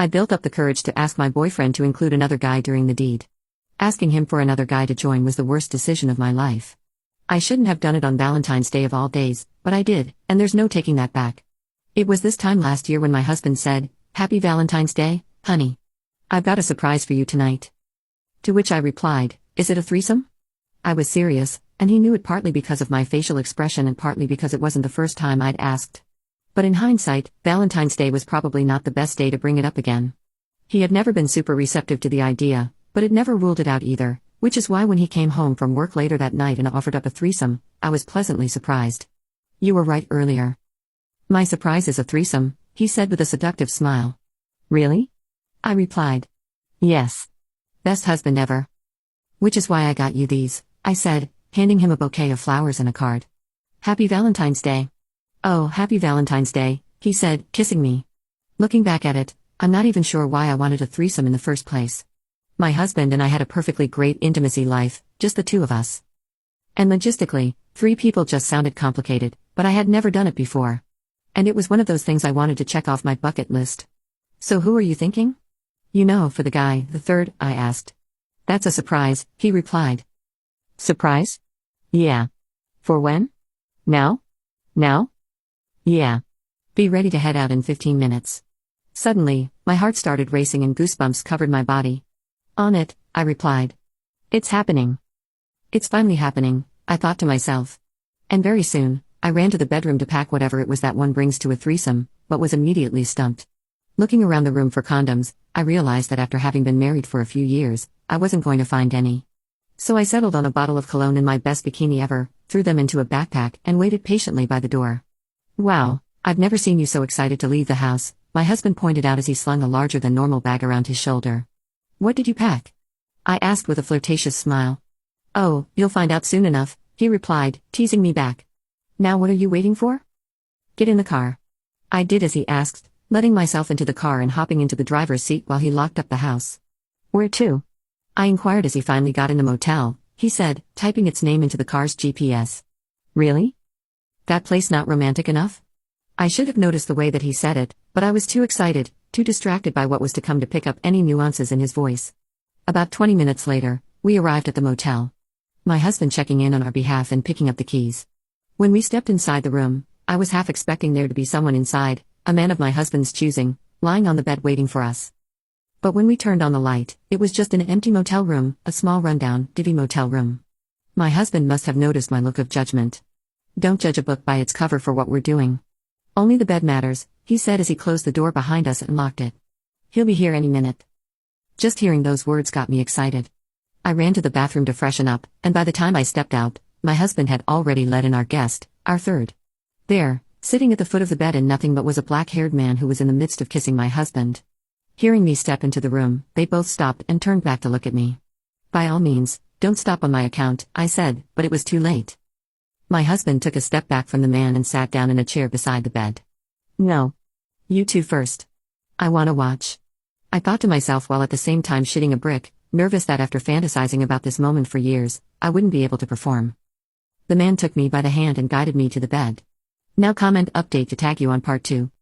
I built up the courage to ask my boyfriend to include another guy during the deed. Asking him for another guy to join was the worst decision of my life. I shouldn't have done it on Valentine's Day of all days, but I did, and there's no taking that back. It was this time last year when my husband said, "Happy Valentine's Day, honey. I've got a surprise for you tonight." To which I replied, "Is it a threesome?" I was serious, and he knew it partly because of my facial expression and partly because it wasn't the first time I'd asked. But in hindsight, Valentine's Day was probably not the best day to bring it up again. He had never been super receptive to the idea, but had never ruled it out either, which is why when he came home from work later that night and offered up a threesome, I was pleasantly surprised. "You were right earlier. My surprise is a threesome," he said with a seductive smile. "Really?" I replied. "Yes. Best husband ever. Which is why I got you these," I said, handing him a bouquet of flowers and a card. "Happy Valentine's Day." "Oh, happy Valentine's Day," he said, kissing me. Looking back at it, I'm not even sure why I wanted a threesome in the first place. My husband and I had a perfectly great intimacy life, just the two of us. And logistically, 3 people just sounded complicated, but I had never done it before. And it was one of those things I wanted to check off my bucket list. "So who are you thinking?" "You know, for the guy, the third," I asked. "That's a surprise," he replied. "Surprise?" "Yeah. For when?" "Now?" "Now?" "Yeah. Be ready to head out in 15 minutes. Suddenly, my heart started racing and goosebumps covered my body. "On it," I replied. "It's happening. It's finally happening," I thought to myself. And very soon, I ran to the bedroom to pack whatever it was that one brings to a threesome, but was immediately stumped. Looking around the room for condoms, I realized that after having been married for a few years, I wasn't going to find any. So I settled on a bottle of cologne and my best bikini ever, threw them into a backpack, and waited patiently by the door. "Wow, I've never seen you so excited to leave the house," my husband pointed out as he slung a larger-than-normal bag around his shoulder. "What did you pack?" I asked with a flirtatious smile. "Oh, you'll find out soon enough," he replied, teasing me back. "Now what are you waiting for? Get in the car." I did as he asked, letting myself into the car and hopping into the driver's seat while he locked up the house. "Where to?" I inquired as he finally got in the motel, he said, typing its name into the car's GPS. "Really? That place not romantic enough?" I should have noticed the way that he said it, but I was too excited, too distracted by what was to come to pick up any nuances in his voice. About 20 minutes later, we arrived at the motel. My husband checking in on our behalf and picking up the keys. When we stepped inside the room, I was half expecting there to be someone inside, a man of my husband's choosing, lying on the bed waiting for us. But when we turned on the light, it was just an empty motel room, a small rundown, divvy motel room. My husband must have noticed my look of judgment. "Don't judge a book by its cover for what we're doing. Only the bed matters," he said as he closed the door behind us and locked it. "He'll be here any minute." Just hearing those words got me excited. I ran to the bathroom to freshen up, and by the time I stepped out, my husband had already let in our guest, our third. There, sitting at the foot of the bed and nothing but was a black-haired man who was in the midst of kissing my husband. Hearing me step into the room, they both stopped and turned back to look at me. "By all means, don't stop on my account," I said, but it was too late. My husband took a step back from the man and sat down in a chair beside the bed. "No. You two first. I want to watch." I thought to myself while at the same time shitting a brick, nervous that after fantasizing about this moment for years, I wouldn't be able to perform. The man took me by the hand and guided me to the bed. "Now comment update to tag you on part 2.